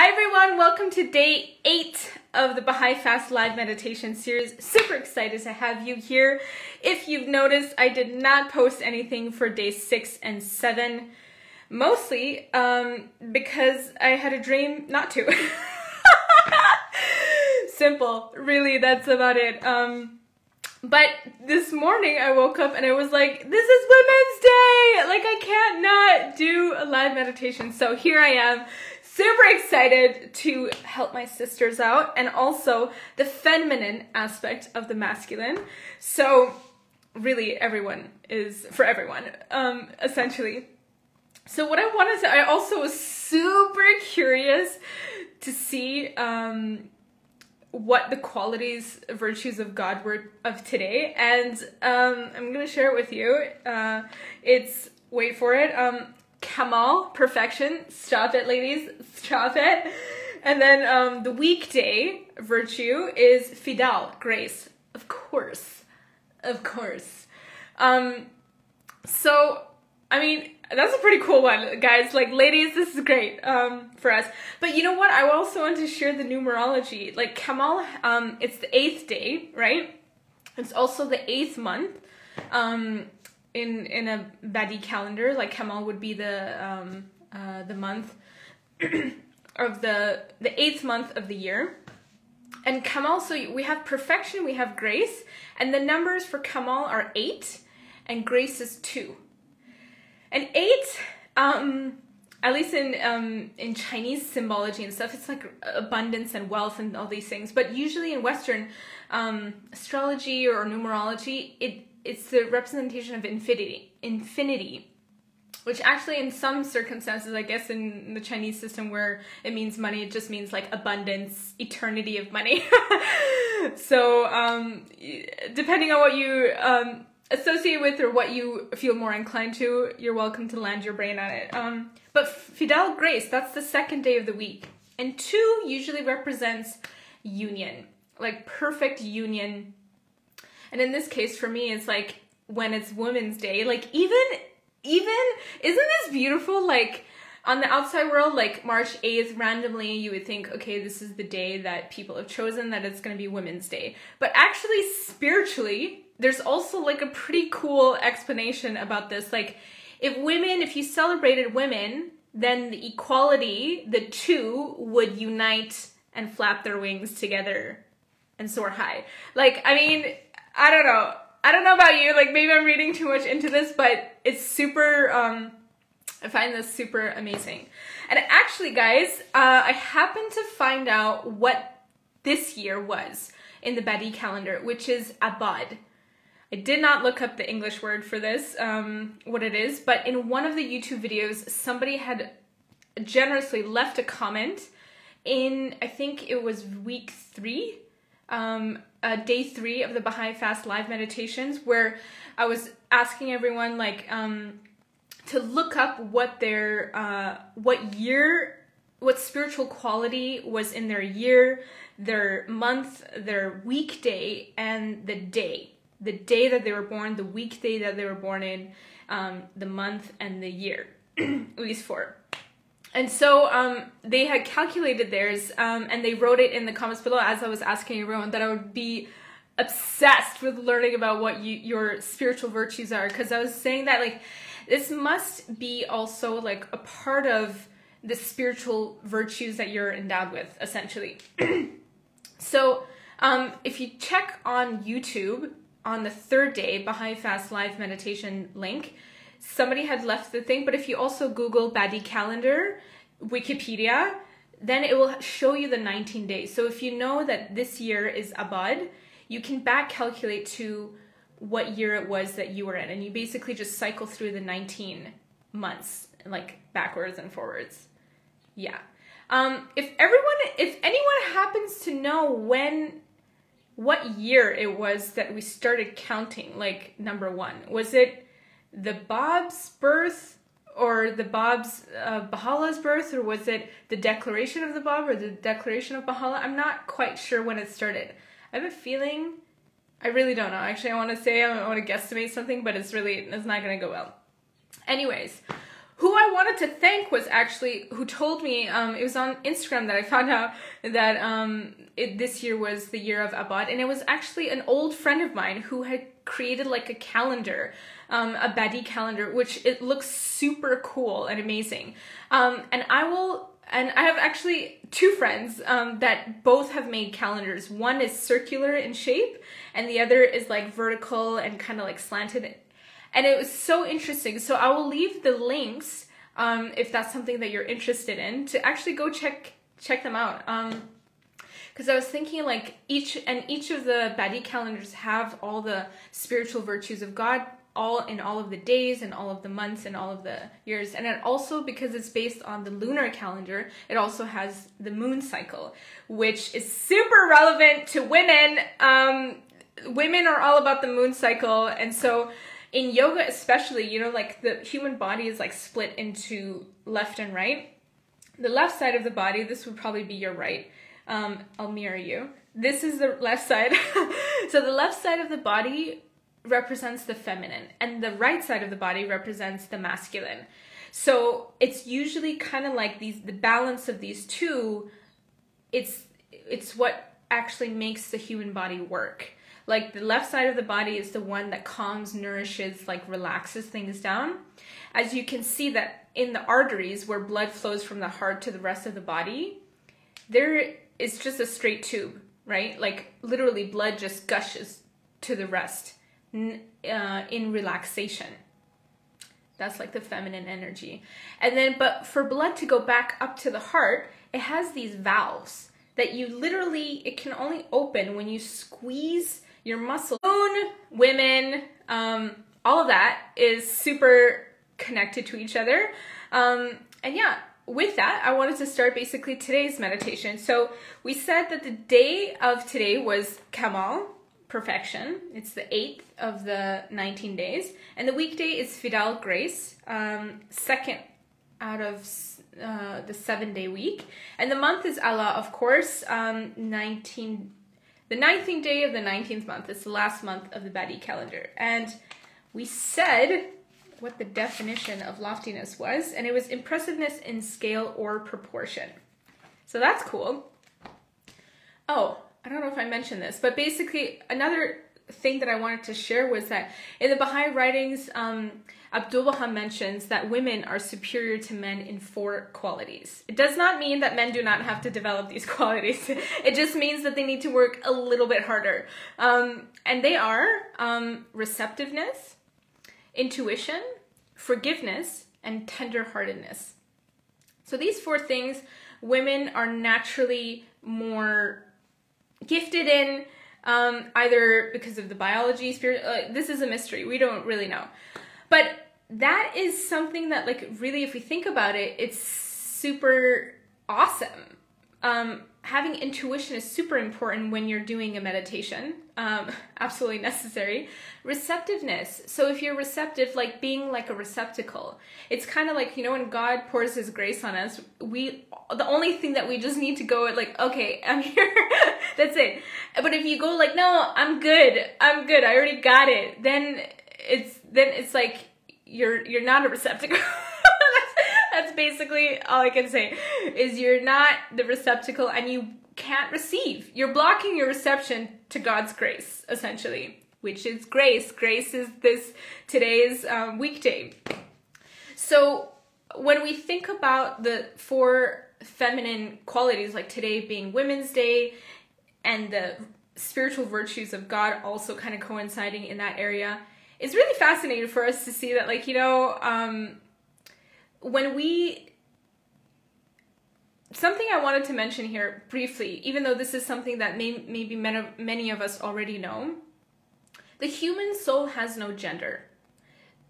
Hi everyone, welcome to day 8 of the Baha'i Fast Live Meditation Series. Super excited to have you here. If you've noticed, I did not post anything for day 6 and 7, mostly because I had a dream not to. Simple, really, that's about it. But this morning I woke up and I was like, this is Women's Day! Like, I can't not do a live meditation. So here I am, super excited to help my sisters out, and also the feminine aspect of the masculine. So really everyone is for everyone, essentially. So what I wanted to, I also was super curious to see what the qualities, virtues of God were of today, and I'm gonna share it with you. It's, wait for it, Kamál, perfection. Stop it, ladies, stop it. And then the weekday virtue is fidal, grace, of course, of course. So I mean, that's a pretty cool one, guys. Like, ladies, this is great for us. But you know what? I also want to share the numerology. Like, Kamál, it's the 8th day, right? It's also the 8th month in a Baha'i calendar. Like, Kamál would be the month of the 8th month of the year. And Kamál, so we have perfection, we have grace, and the numbers for Kamál are 8, and grace is 2. And 8, at least in Chinese symbology and stuff, it's like abundance and wealth and all these things. But usually in Western astrology or numerology, it's the representation of infinity, which actually in some circumstances, I guess in the Chinese system where it means money, it just means like abundance, eternity of money. So depending on what you associate with or what you feel more inclined to, you're welcome to land your brain on it. But Fidel Grace, that's the 2nd day of the week. And 2 usually represents union, like perfect union. And in this case, for me, it's like when it's Women's Day, like even, isn't this beautiful? Like on the outside world, like March 8th, randomly, you would think, okay, this is the day that people have chosen, that it's going to be Women's Day. But actually, spiritually, there's also like a pretty cool explanation about this. Like, if you celebrated women, then the equality, the 2 would unite and flap their wings together and soar high. Like, I mean, I don't know. I don't know about you, like maybe I'm reading too much into this, but it's super, I find this super amazing. And actually, guys, I happened to find out what this year was in the Baha'i calendar, which is Abad. I did not look up the English word for this, what it is, but in one of the YouTube videos, somebody had generously left a comment in, I think it was week 3, day 3 of the Baha'i Fast Live Meditations, where I was asking everyone, like, to look up what their, what spiritual quality was in their year, their month, their weekday, and the day. The day that they were born, the weekday that they were born in, the month, and the year, at least 4. And so they had calculated theirs, and they wrote it in the comments below as I was asking everyone that I would be obsessed with learning about what your spiritual virtues are, because I was saying that, like, this must be also like a part of the spiritual virtues that you're endowed with, essentially. So if you check on YouTube, on the 3rd day, Baha'i Fast Live Meditation link, somebody had left the thing, but if you also Google Baha'i calendar, Wikipedia, then it will show you the 19 days. So if you know that this year is Abad, you can back calculate to what year it was that you were in, and you basically just cycle through the 19 months, like backwards and forwards. Yeah. If anyone happens to know what year it was that we started counting, like, number 1. Was it the Bab's birth, or the Bab's Baha'u'llah's birth, or was it the declaration of the Bab, or the declaration of Baha'u'llah? I'm not quite sure when it started. I have a feeling, I really don't know. Actually, I want to guesstimate something, but it's not going to go well. Anyways, who I wanted to thank was actually, who told me, it was on Instagram that I found out that this year was the year of Abad, and it was actually an old friend of mine who had created like a calendar, a Baha'i calendar, which it looks super cool and amazing. And I have actually two friends that both have made calendars. One is circular in shape, and the other is like vertical and kind of like slanted. And it was so interesting. So I will leave the links, if that's something that you're interested in, to actually go check them out. Because I was thinking like each of the Baha'i calendars have all the spiritual virtues of God, all of the days and all of the months and all of the years. And it also, because it's based on the lunar calendar, it also has the moon cycle, which is super relevant to women. Women are all about the moon cycle. And so in yoga especially, you know, like the human body is like split into left and right. The left side of the body, this would probably be your right. I'll mirror you. This is the left side. So the left side of the body represents the feminine, and the right side of the body represents the masculine. So it's usually kind of like the balance of these two. It's what actually makes the human body work. Like the left side of the body is the one that calms, nourishes, like relaxes things down. As you can see that in the arteries where blood flows from the heart to the rest of the body, there is just a straight tube, right? Like literally blood just gushes to the rest in relaxation. That's like the feminine energy. And then, but for blood to go back up to the heart, it has these valves that you literally, it can only open when you squeeze your muscle. Women, all of that is super connected to each other. And yeah, with that, I wanted to start basically today's meditation. So we said that the day of today was Kamál, perfection. It's the 8th of the 19 days. And the weekday is Fidel, grace, second out of the 7-day week. And the month is Allah, of course, the 19th day of the 19th month. It's the last month of the Baha'i calendar. And we said what the definition of loftiness was, and it was impressiveness in scale or proportion. So that's cool. Oh, I don't know if I mentioned this, but basically another thing that I wanted to share was that in the Baha'i writings, Abdu'l-Baha mentions that women are superior to men in 4 qualities. It does not mean that men do not have to develop these qualities. It just means that they need to work a little bit harder. And they are receptiveness, intuition, forgiveness, and tenderheartedness. So these 4 things women are naturally more gifted in, either because of the biology, spirit, this is a mystery. We don't really know. But that is something that, like, really, if we think about it, it's super awesome. Having intuition is super important when you're doing a meditation. Absolutely necessary. Receptiveness. So if you're receptive, like being like a receptacle, it's kind of like, you know, when God pours his grace on us, the only thing that we just need to go like, okay, I'm here. That's it. But if you go like, no, I'm good. I already got it. Then it's like you're not a receptacle. That's basically all I can say, is you're not the receptacle and you can't receive. You're blocking your reception to God's grace, essentially, which is grace. Grace is today's weekday. So when we think about the 4 feminine qualities, like today being Women's Day and the spiritual virtues of God also kind of coinciding in that area, it's really fascinating for us to see that, like, you know, something I wanted to mention here briefly, even though this is something that maybe many of us already know, the human soul has no gender.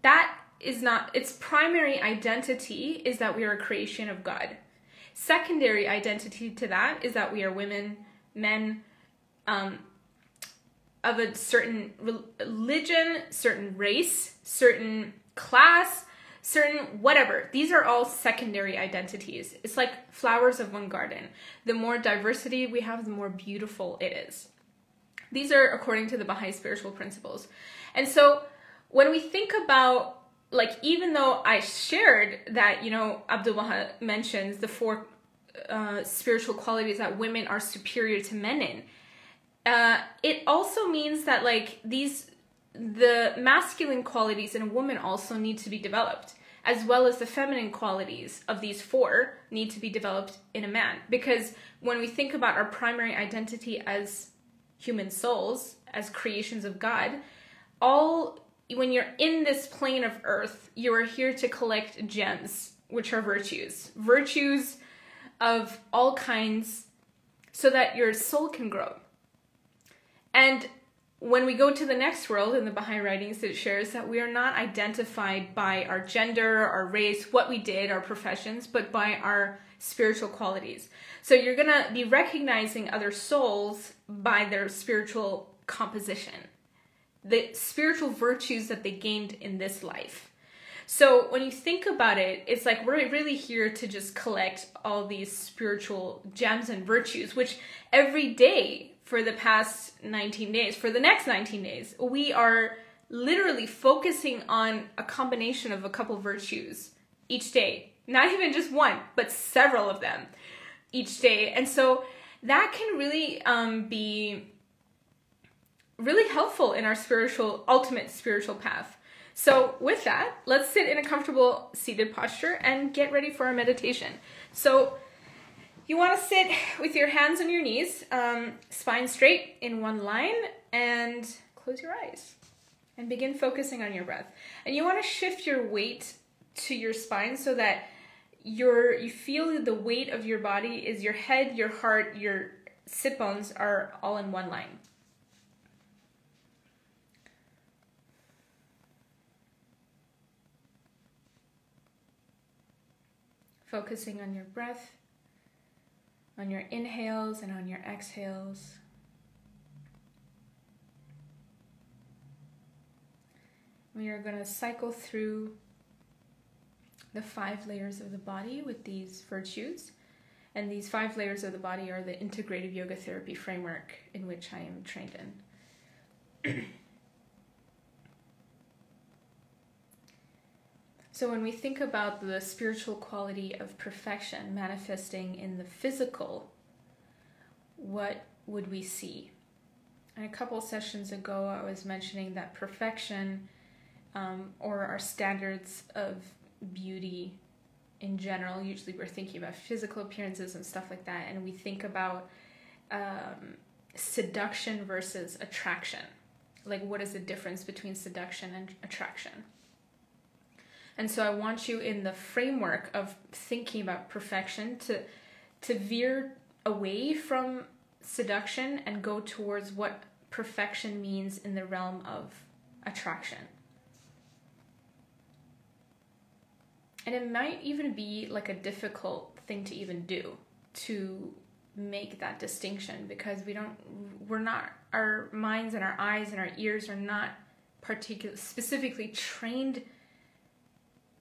That is not, its primary identity is that we are a creation of God. Secondary identity to that is that we are women, men, of a certain religion, certain race, certain class, certain whatever. These are all secondary identities. It's like flowers of one garden. The more diversity we have, the more beautiful it is. These are according to the Baha'i spiritual principles. And so when we think about like, even though I shared that, you know, Abdul Baha mentions the 4 spiritual qualities that women are superior to men in, it also means that, like, the masculine qualities in a woman also need to be developed, as well as the feminine qualities of these 4 need to be developed in a man. Because when we think about our primary identity as human souls, as creations of God, when you're in this plane of earth, you are here to collect gems, which are virtues. Virtues of all kinds, so that your soul can grow. And when we go to the next world, in the Baha'i writings, it shares that we are not identified by our gender, our race, what we did, our professions, but by our spiritual qualities. So you're going to be recognizing other souls by their spiritual composition, the spiritual virtues that they gained in this life. So when you think about it, it's like we're really here to just collect all these spiritual gems and virtues, which every day for the past 19 days, for the next 19 days, we are literally focusing on a combination of a couple virtues each day. Not even just one, but several of them each day. And so that can really be really helpful in our ultimate spiritual path. So with that, let's sit in a comfortable seated posture and get ready for our meditation. So you want to sit with your hands on your knees, spine straight in one line, and close your eyes and begin focusing on your breath. And you want to shift your weight to your spine so that you feel the weight of your body is your head, your heart, your sit bones are all in one line. Focusing on your breath, on your inhales and on your exhales. We are going to cycle through the 5 layers of the body with these virtues. And these 5 layers of the body are the integrative yoga therapy framework in which I am trained in. So when we think about the spiritual quality of perfection manifesting in the physical, what would we see? And a couple sessions ago, I was mentioning that perfection, or our standards of beauty in general, usually we're thinking about physical appearances and stuff like that, and we think about seduction versus attraction. Like, what is the difference between seduction and attraction? And so I want you, in the framework of thinking about perfection, to veer away from seduction and go towards what perfection means in the realm of attraction. And it might even be like a difficult thing to even do, to make that distinction, because our minds and our eyes and our ears are not specifically trained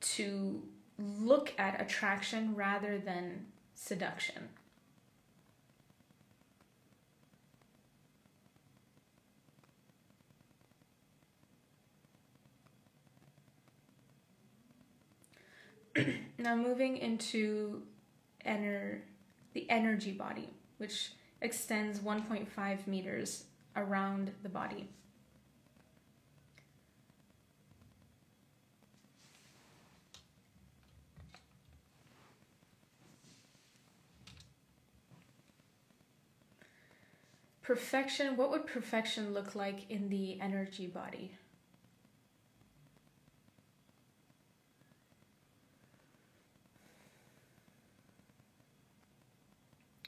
to look at attraction rather than seduction. Now moving into the energy body, which extends 1.5 meters around the body. Perfection, what would perfection look like in the energy body?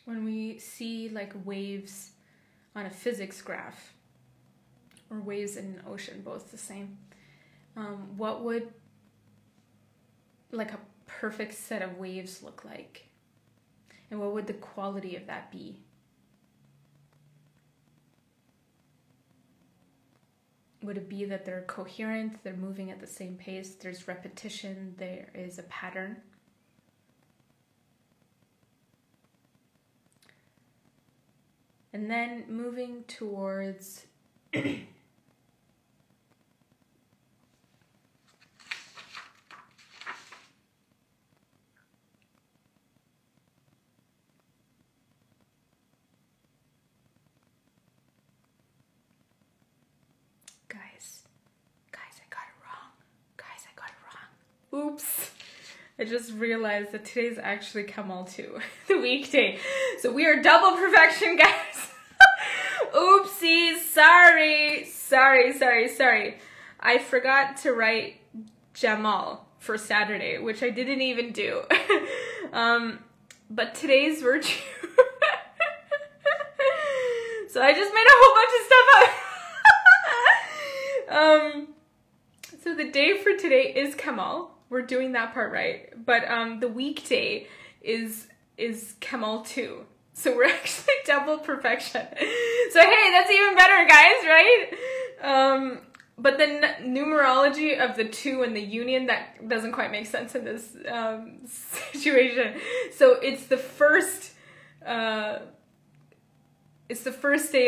When we see like waves on a physics graph, or waves in an ocean, both the same, what would like a perfect set of waves look like? And what would the quality of that be? Would it be that they're coherent, they're moving at the same pace, there's repetition, there is a pattern? And then moving towards Oops. I just realized that today's actually Kamál too, the weekday. So we are double perfection, guys. Oopsies, sorry. I forgot to write Jamal for Saturday, which I didn't even do. But today's virtue. So I just made a whole bunch of stuff up. So the day for today is Kamál. We're doing that part right. But the weekday is Kamál too. So we're actually double perfection. So hey, that's even better, guys, right? But the numerology of the two and the union, that doesn't quite make sense in this situation. So it's the first day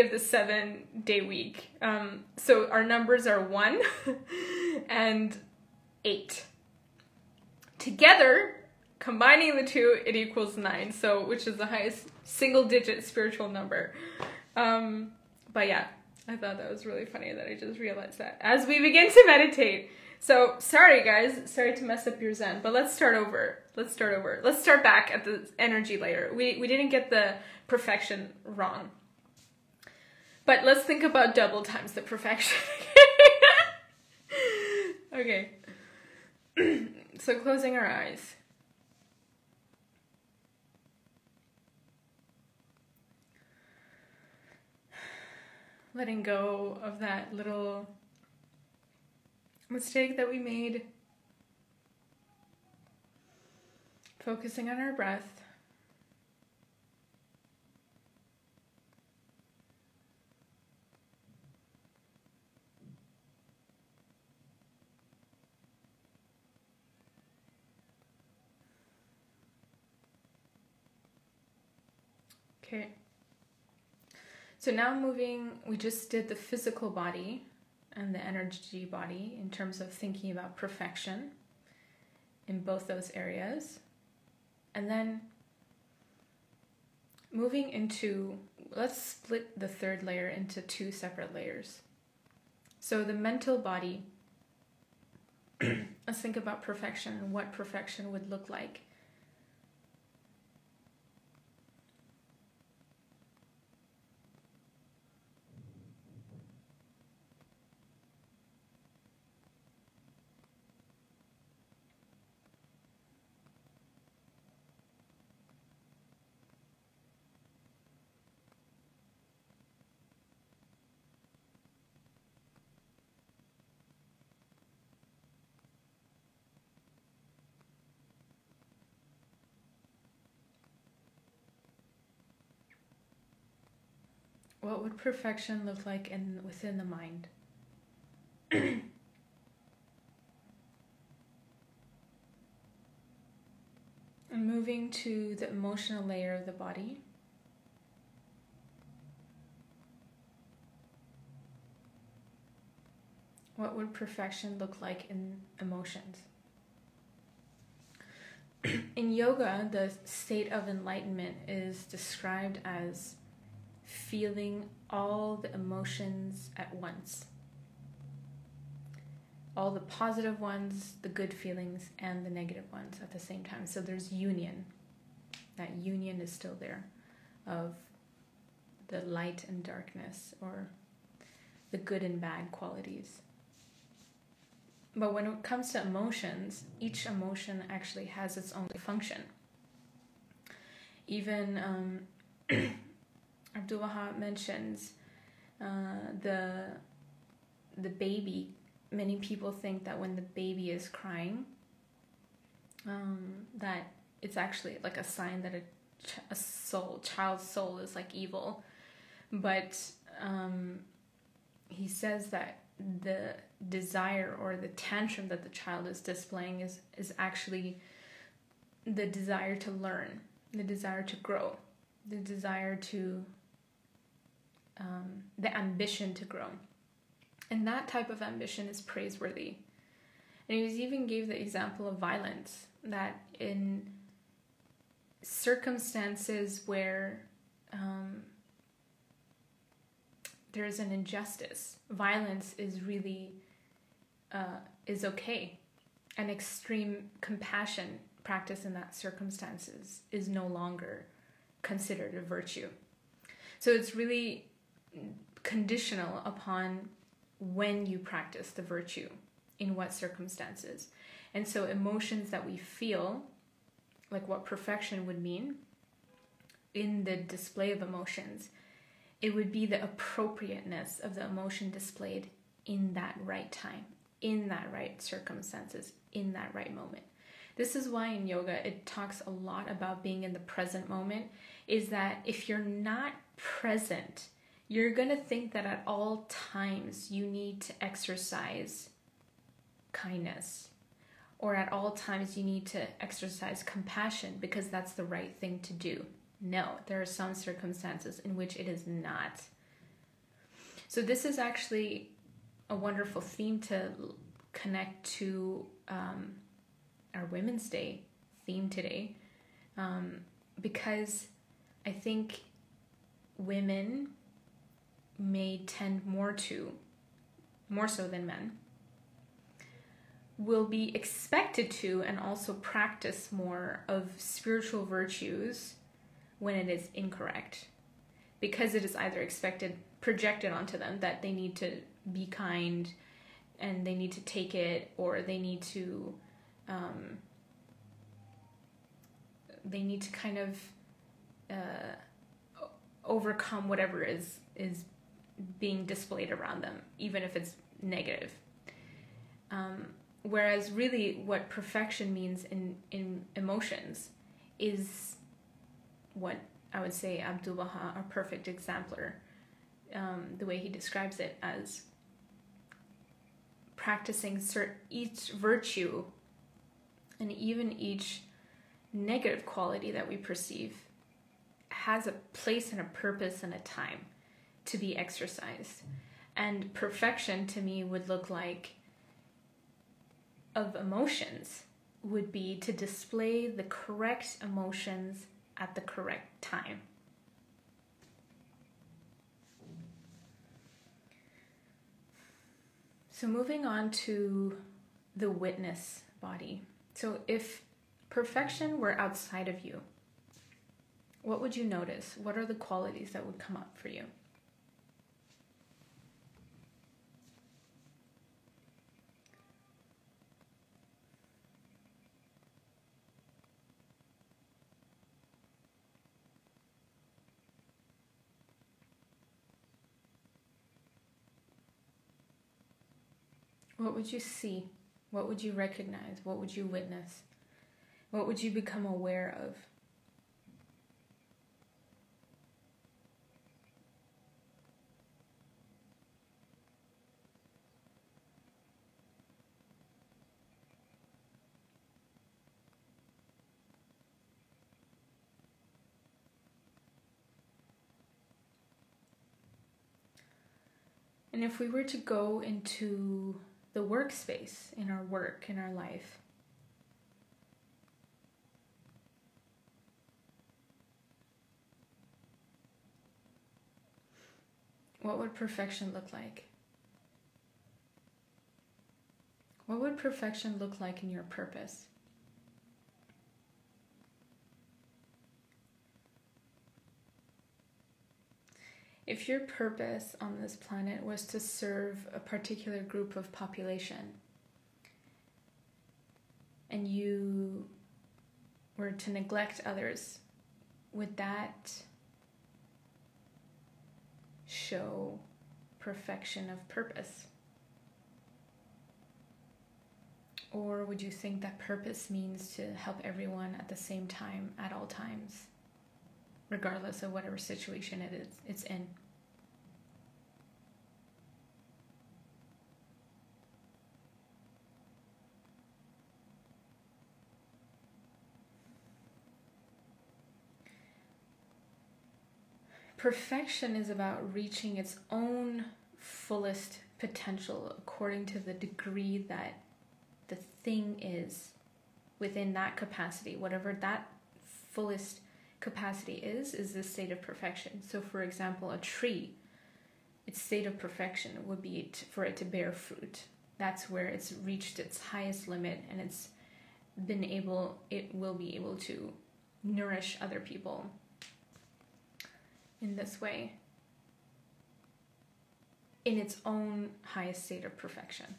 of the 7-day week. So our numbers are 1 and 8. Together, combining the two, it equals 9. So, which is the highest single-digit spiritual number. But yeah, I thought that was really funny that I just realized that as we begin to meditate. So, sorry guys, sorry to mess up your Zen, but let's start over. Let's start back at the energy layer. We didn't get the perfection wrong. But let's think about double times the perfection. Okay. So closing our eyes. Letting go of that little mistake that we made. Focusing on our breath. Okay. So now moving, we just did the physical body and the energy body in terms of thinking about perfection in both those areas. And then moving into, let's split the third layer into 2 separate layers. So the mental body, let's think about perfection and what perfection would look like. What would perfection look like within the mind? And moving to the emotional layer of the body. What would perfection look like in emotions? In yoga, the state of enlightenment is described as feeling all the emotions at once. All the positive ones, the good feelings, and the negative ones at the same time. So there's union. That union is still there of the light and darkness, or the good and bad qualities. But when it comes to emotions, each emotion actually has its own function. Even Abdul-Wahab mentions the baby. Many people think that when the baby is crying, that it's actually like a sign that a child's soul is like evil. But he says that the desire or the tantrum that the child is displaying is actually the desire to learn, the desire to grow, the desire to the ambition to grow. And that type of ambition is praiseworthy. And he even gave the example of violence, that in circumstances where there is an injustice, violence is really is okay. and extreme compassion practiced in that circumstances is no longer considered a virtue. So it's really conditional upon when you practice the virtue, in what circumstances. And so emotions that we feel, like what perfection would mean in the display of emotions, it would be the appropriateness of the emotion displayed in that right time, in that right circumstances, in that right moment. This is why in yoga it talks a lot about being in the present moment, is that if you're not present, you're going to think that at all times you need to exercise kindness, or at all times you need to exercise compassion because that's the right thing to do. No, there are some circumstances in which it is not. So this is actually a wonderful theme to connect to our Women's Day theme today, because I think women may tend more so than men, will be expected to and also practice more of spiritual virtues when it is incorrect, because it is either projected onto them that they need to be kind and they need to take it, or they need to kind of overcome whatever is being displayed around them, even if it's negative. Whereas really what perfection means in emotions is what I would say Abdul Baha, our perfect exemplar, the way he describes it as practicing each virtue and even each negative quality that we perceive has a place and a purpose and a time to be exercised. And perfection to me would look like, of emotions, would be to display the correct emotions at the correct time. So moving on to the witness body. So if perfection were outside of you, what would you notice? What are the qualities that would come up for you? What would you see? What would you recognize? What would you witness? What would you become aware of? And if we were to go into the workspace, in our work, in our life, what would perfection look like? What would perfection look like in your purpose? If your purpose on this planet was to serve a particular group of population, and you were to neglect others, would that show perfection of purpose? Or would you think that purpose means to help everyone at the same time, at all times, regardless of whatever situation it's in? Perfection is about reaching its own fullest potential according to the degree that the thing is within that capacity. Whatever that fullest capacity is the state of perfection. So for example, a tree, its state of perfection would be for it to bear fruit. that's where it's reached its highest limit, and it will be able to nourish other people in this way, in its own highest state of perfection.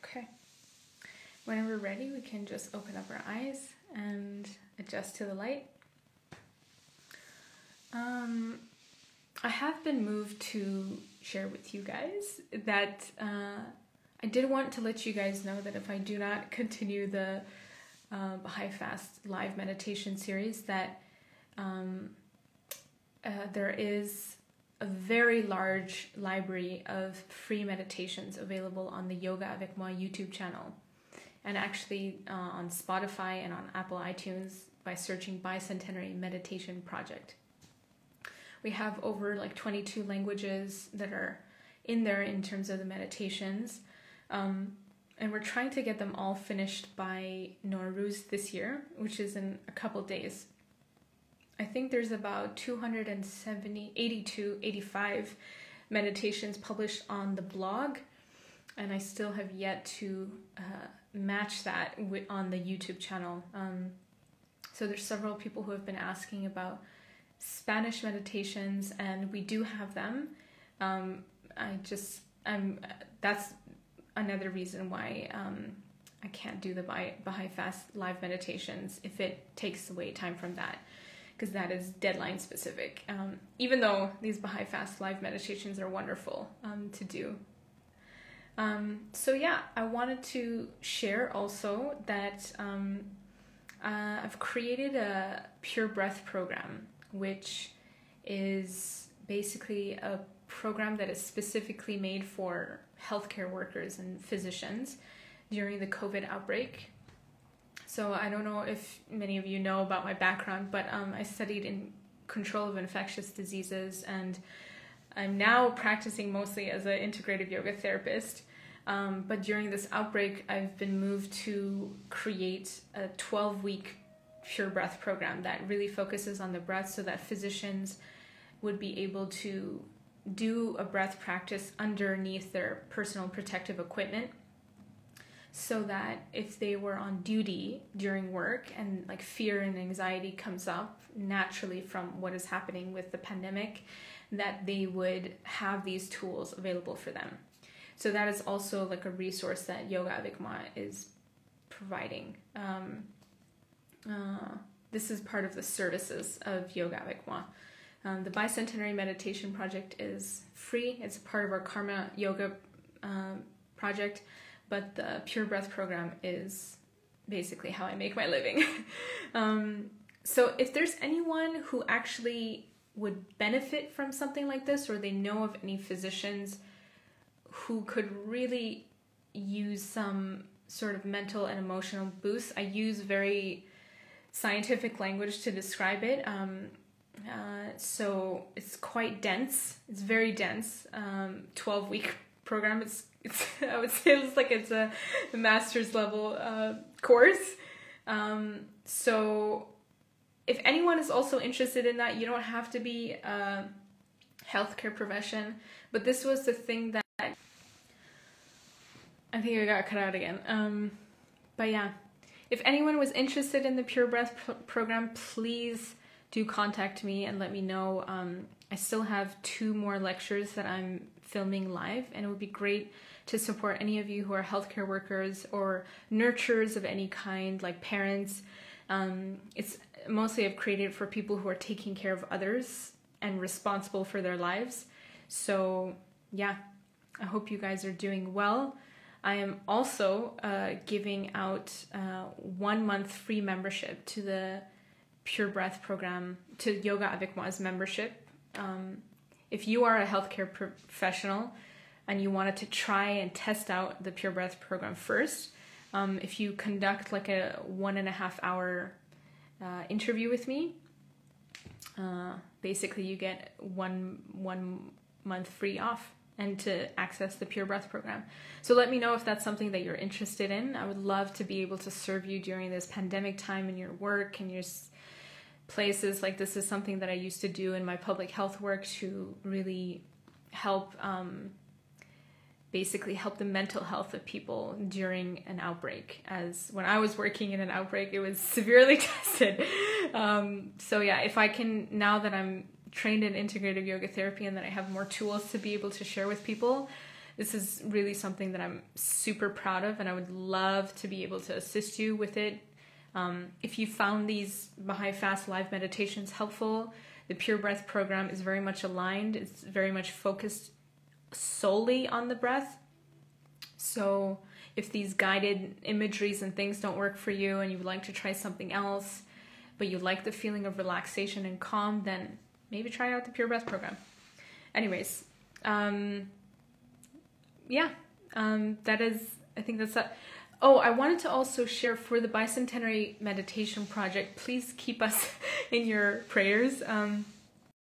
Okay. When we're ready, we can just open up our eyes and adjust to the light. I have been moved to share with you guys that I did want to let you guys know that if I do not continue the Baha'i Fast live meditation series, that there is a very large library of free meditations available on the Yoga Avec Moi YouTube channel, and actually on Spotify and on Apple iTunes by searching Bicentenary Meditation Project. We have over like 22 languages that are in there in terms of the meditations, and we're trying to get them all finished by Nowruz this year, which is in a couple days. I think there's about 85 meditations published on the blog, and I still have yet to match that on the YouTube channel. So there's several people who have been asking about Spanish meditations, and we do have them. That's another reason why I can't do the Baha'i Fast live meditations if it takes away time from that, because that is deadline specific, even though these Baha'i Fast live meditations are wonderful to do. So yeah, I wanted to share also that I've created a Pure Breath program, which is basically a program that is specifically made for healthcare workers and physicians during the COVID outbreak. So I don't know if many of you know about my background, but I studied in control of infectious diseases, and I'm now practicing mostly as an integrative yoga therapist. But during this outbreak, I've been moved to create a 12-week Pure Breath program that really focuses on the breath, so that physicians would be able to do a breath practice underneath their personal protective equipment, so that if they were on duty during work and like fear and anxiety comes up naturally from what is happening with the pandemic, that they would have these tools available for them. So that is also like a resource that Yoga Avec Moi is providing. This is part of the services of Yoga Avec Moi. The Bicentenary Meditation Project is free. It's a part of our Karma Yoga project, but the Pure Breath program is basically how I make my living. So if there's anyone who actually would benefit from something like this, or they know of any physicians who could really use some sort of mental and emotional boost, I use very scientific language to describe it. So it's quite dense. It's very dense. 12-week program. It's I would say it's a master's level course. So if anyone is also interested in that, you don't have to be a healthcare profession. But this was the thing that I think I got cut out again. But yeah, if anyone was interested in the Pure Breath program, please do contact me and let me know. I still have 2 more lectures that I'm filming live, and it would be great to support any of you who are healthcare workers or nurturers of any kind, like parents. It's mostly I've created for people who are taking care of others and responsible for their lives. So yeah, I hope you guys are doing well. I am also giving out 1 month free membership to the Pure Breath program, to Yoga Avec Moi's membership. If you are a healthcare professional and you wanted to try and test out the Pure Breath program first, if you conduct like a 1.5 hour interview with me. Basically, you get one month free off and to access the Pure Breath program. So let me know if that's something that you're interested in. I would love to be able to serve you during this pandemic time in your work and your places. Like, this is something that I used to do in my public health work to really help, basically help the mental health of people during an outbreak. As when I was working in an outbreak, it was severely tested. So yeah, if I can, now that I'm trained in integrative yoga therapy and that I have more tools to be able to share with people, this is really something that I'm super proud of, and I would love to be able to assist you with it. If you found these Baha'i Fast live meditations helpful, the Pure Breath program is very much aligned. It's very much focused solely on the breath. So if these guided imageries and things don't work for you and you would like to try something else, but you like the feeling of relaxation and calm, then maybe try out the Pure Breath program. Anyways, that is, I think that's that. Oh, I wanted to also share for the Bicentenary Meditation Project, please keep us in your prayers.